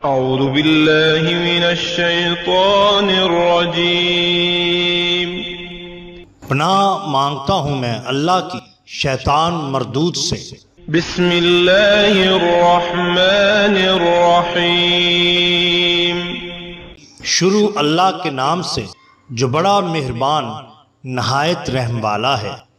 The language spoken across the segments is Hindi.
अऊज़ु बिल्लाहि मिनश शैतानिर रजीम। पनाह मांगता हूँ मैं अल्लाह की शैतान मरदूद से। बिस्मिल्लाहिर रहमानिर रहीम। शुरू अल्लाह के नाम से जो बड़ा मेहरबान नहायत रहम वाला है।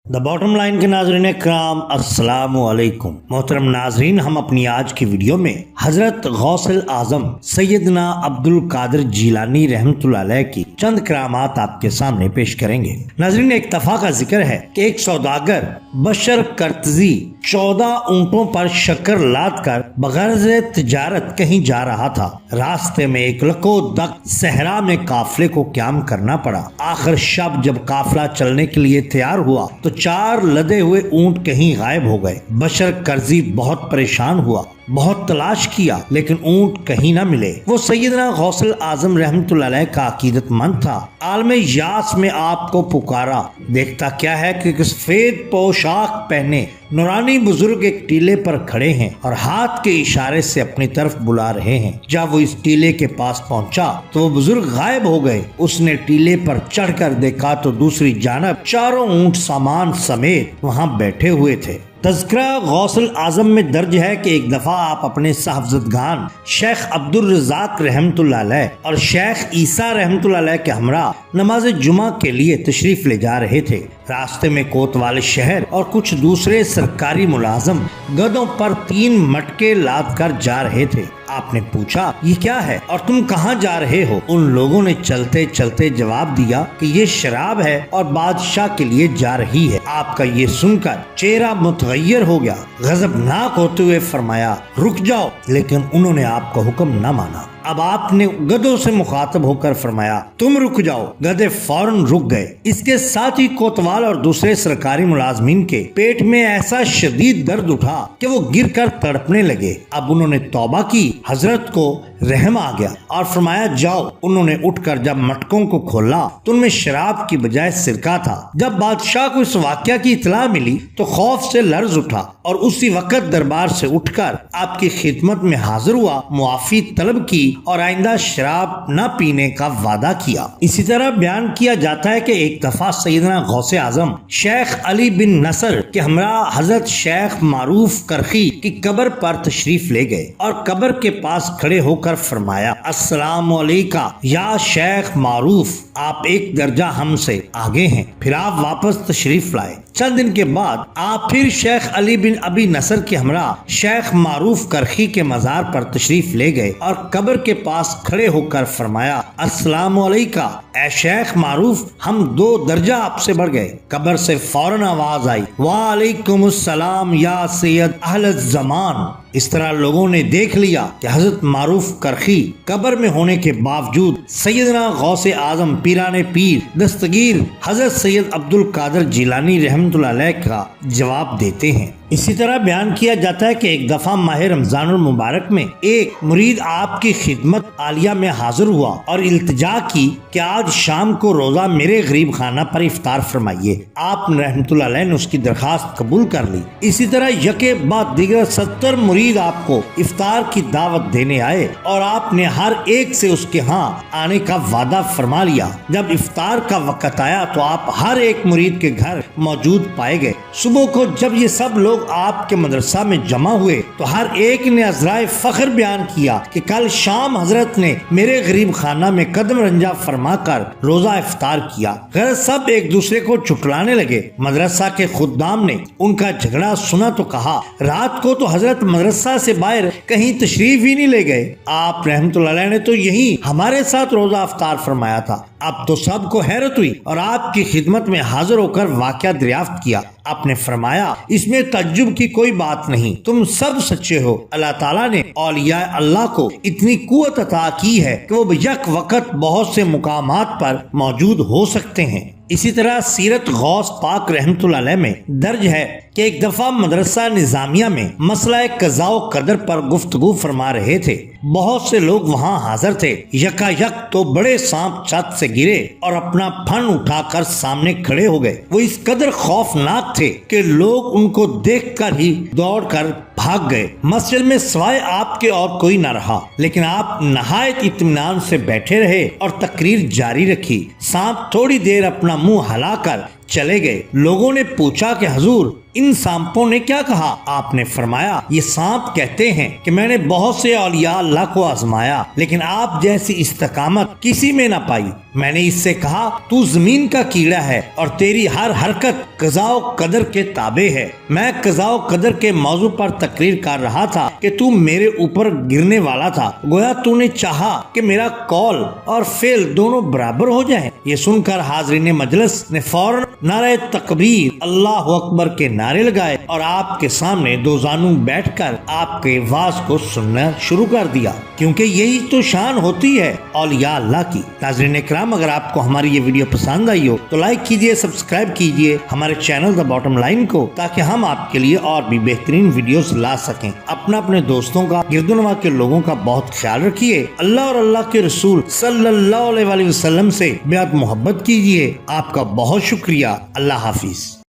द बॉटम लाइन के नाजरीन इकराम अस्सलामु अलैकुम। मोहतरम नाजरीन, हम अपनी आज की वीडियो में हजरत गौसल आजम सैयदना अब्दुल कादिर जीलानी रहमतुल्लाह अलैह की चंद करामात आपके सामने पेश करेंगे। नाजरीन, एक दफा का जिक्र है कि एक सौदागर बशर कर्तजी 14 ऊंटों पर शक्कर लाद कर बगैर तिजारत कहीं जा रहा था। रास्ते में एक लकोदक सहरा में काफिले को क्याम करना पड़ा। आखिर शब जब काफिला चलने के लिए तैयार हुआ तो 4 लदे हुए ऊंट कहीं गायब हो गए। बशर कर्जी बहुत परेशान हुआ, बहुत तलाश किया, लेकिन ऊंट कहीं ना मिले। वो सैयदना गौसल आजम रहमतुल्लाह अलैह का अकीदतमंद था। आलम यास में आपको पुकारा। देखता क्या है कि सफेद पोशाक पहने नूरानी बुजुर्ग एक टीले पर खड़े हैं और हाथ के इशारे से अपनी तरफ बुला रहे हैं। जब वो इस टीले के पास पहुंचा तो वो बुजुर्ग गायब हो गए। उसने टीले पर चढ़कर देखा तो दूसरी जानब 4 ऊंट सामान समेत वहां बैठे हुए थे। तज़किरा गौसल आजम में दर्ज है कि एक दफा आप अपने साहबजादगान शेख अब्दुल रज़ाक रहमतुल्लाह अलैह और शेख ईसा रहमतुल्लाह अलैह के हमरा नमाज जुमा के लिए तशरीफ ले जा रहे थे। रास्ते में कोतवाल शहर और कुछ दूसरे सरकारी मुलाजम गधों पर 3 मटके लाद कर जा रहे थे। आपने पूछा, ये क्या है और तुम कहाँ जा रहे हो? उन लोगों ने चलते चलते जवाब दिया कि ये शराब है और बादशाह के लिए जा रही है। आपका ये सुनकर चेहरा मुतगय्यर हो गया। गजबनाक होते हुए फरमाया, रुक जाओ, लेकिन उन्होंने आपका हुक्म न माना। अब आपने गधों से मुखातब होकर फरमाया, तुम रुक जाओ। गधे फौरन रुक गए। इसके साथ ही कोतवाल और दूसरे सरकारी मुलाजमीन के पेट में ऐसा शदीद दर्द उठा कि वो गिरकर तड़पने लगे। अब उन्होंने तौबा की, हजरत को रहम आ गया और फरमाया, जाओ। उन्होंने उठकर जब मटकों को खोला तो उनमें शराब की बजाय सिरका था। जब बादशाह को इस वाकया की इतला मिली तो खौफ से लर्ज उठा और उसी वक्त दरबार से उठकर आपकी खिदमत में हाजिर हुआ, मुआफी तलब की और आइंदा शराब न पीने का वादा किया। इसी तरह बयान किया जाता है कि एक दफा सैयदना गौसे आजम शेख अली बिन नसर के हमरा हजरत शेख मारूफ करखी की कब्र पर तशरीफ ले गए और कब्र के पास खड़े होकर फरमाया, अस्सलाम अलैका या शेख मारूफ, आप एक दर्जा हमसे आगे हैं। फिर आप वापस तशरीफ लाए। चंद दिन के बाद आप फिर शेख अली बिन अबी नसर के हमरा शेख मारूफ करखी के मजार पर तशरीफ ले गए और कब्र के पास खड़े होकर फरमाया, अस्सलाम अलैका ए शेख मारूफ, हम 2 दर्जा आपसे बढ़ गए। कब्र से फौरन आवाज आई, वालेकुमुस्सलाम या सैयद अहल ज़मान। इस तरह लोगों ने देख लिया कि हजरत मारूफ करखी कब्र में होने के बावजूद सैयदना गौसे आजम पीराने पीर दस्तगीर हजरत सैयद अब्दुल कादिर जीलानी रहमतुल्लाह अलैह का जवाब देते हैं। इसी तरह बयान किया जाता है कि एक दफा माह रमजानुल मुबारक में एक मुरीद आपकी खिदमत आलिया में हाजिर हुआ और इल्तिजा की कि आज शाम को रोजा मेरे गरीब खाना पर इफ्तार फरमाइए। आप रहमतुल्लाह अलैह ने उसकी दरखास्त कबूल कर ली। इसी तरह यके बाद दीगर 70 मुरीद आपको इफ्तार की दावत देने आए और आपने हर एक से उसके यहाँ आने का वादा फरमा लिया। जब इफ्तार का वक्त आया तो आप हर एक मुरीद के घर मौजूद पाए गए। सुबह को जब ये सब लोग आपके मदरसा में जमा हुए तो हर एक ने अज़राए फख्र बयान किया कि कल शाम हजरत ने मेरे गरीब खाना में कदम रंजा फरमाकर रोजा इफ्तार किया। गैर सब एक दूसरे को चुटलाने लगे। मदरसा के खुद्दाम ने उनका झगड़ा सुना तो कहा, रात को तो हजरत मदरसा से बाहर कहीं तशरीफ ही नहीं ले गए। आप रहमतुल्लाह अलैह ने तो यही हमारे साथ रोजा इफ्तार फरमाया था। अब तो सबको हैरत हुई और आपकी खिदमत में हाजिर होकर वाकया दरियाफ्त किया। आपने फरमाया, इसमें तज्जुब की कोई बात नहीं, तुम सब सच्चे हो। अल्लाह ताला ने औलिया अल्लाह को इतनी कुव्वत अता की है कि वो यक वक्त बहुत से मुकामात पर मौजूद हो सकते हैं। इसी तरह सीरत गौस पाक रहमतुल्लाह अलैह में दर्ज है कि एक दफा मदरसा निजामिया में मसला कज़ा कदर पर गुफ्तगू फरमा रहे थे। बहुत से लोग वहाँ हाजिर थे। यकायक तो बड़े सांप छत से से गिरे और अपना फन उठाकर सामने खड़े हो गए। वो इस कदर खौफनाक थे कि लोग उनको देखकर ही दौड़कर भाग गए। मस्जिद में सिवाय आपके और कोई न रहा, लेकिन आप नहायत इत्मीनान से बैठे रहे और तकरीर जारी रखी। सांप थोड़ी देर अपना मुंह हिलाकर चले गए। लोगों ने पूछा कि हुजूर, इन सांपों ने क्या कहा? आपने फरमाया, ये सांप कहते हैं कि मैंने बहुत से औलिया अल्लाह को आजमाया, लेकिन आप जैसी इस्तकामत किसी में न पाई। मैंने इससे कहा, तू जमीन का कीड़ा है और तेरी हर हरकत कज़ाओ कदर के ताबे है। मैं कज़ाओ कदर के मौजू पर तकरीर कर रहा था कि तू मेरे ऊपर गिरने वाला था। गोया तूने चाहा कि मेरा कौल और फेल दोनों बराबर हो जाएं। ये सुनकर हाज़रीन मजलिस ने फौरन नारे तकबीर अल्लाह अकबर के नारे लगाए और आपके सामने दो जानू बैठकर आपके वाज को सुनना शुरू कर दिया, क्योंकि यही तो शान होती है औलिया अल्लाह की। नाज़रीन इकराम, अगर आपको हमारी ये वीडियो पसंद आई हो तो लाइक कीजिए, सब्सक्राइब कीजिए हमारे चैनल द बॉटम लाइन को, ताकि हम आपके लिए और भी बेहतरीन वीडियोस ला सकें। अपने दोस्तों का, गिरदुनवा के लोगों का बहुत ख्याल रखिए। अल्लाह और अल्लाह के रसूल सल्लल्लाहु अलैहि वसल्लम से बेहद मोहब्बत कीजिए। आपका बहुत शुक्रिया। अल्लाह हाफिज।